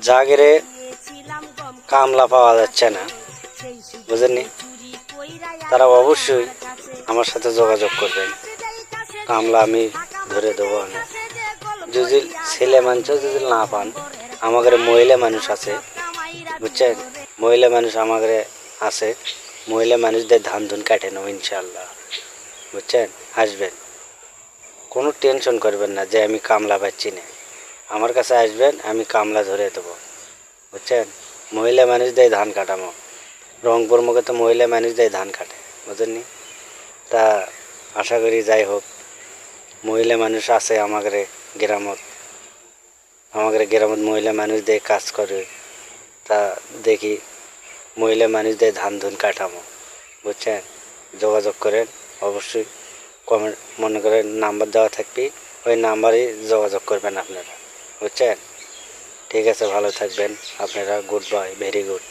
জাগেরে কামলা পাওয়া যাচ্ছে না, বুঝেননি? তারা অবশ্যই আমার সাথে যোগাযোগ করবেন, কামলা আমি ধরে দেবো। যদি ছেলে মানুষ যদি না পান, আমাদের মহিলা মানুষ আছে, বুঝছেন? মহিলা মানুষ আমাদের আছে, মহিলা মানুষদের ধান ধুন কাটে নেব ইনশাল্লাহ, বুঝছেন? আসবেন, কোনো টেনশন করবেন না যে আমি কামলা পাচ্ছি না। আমার কাছে আসবেন, আমি কামলা ধরে দেবো, বুঝছেন? মহিলা মানুষ দিয়ে ধান কাটামো, রংপুর মুখে তো মহিলা মানুষ দিয়ে ধান কাটে, বুঝেননি? তা আশা করি যাই হোক, মহিলা মানুষ আছে আমাদের গ্রামত, আমাদের গ্রামত মহিলা মানুষ দিয়ে কাজ করে। তা দেখি মহিলা মানুষ দিয়ে ধান ধুন কাটামো, বুঝছেন? যোগাযোগ করেন অবশ্যই, কমেন্ট মনে করেন নাম্বার দেওয়া থাকবে, ওই নাম্বারেই যোগাযোগ করবেন আপনারা, বুঝছেন? ঠিক আছে, ভালো থাকবেন আপনারা। Good bye, very good.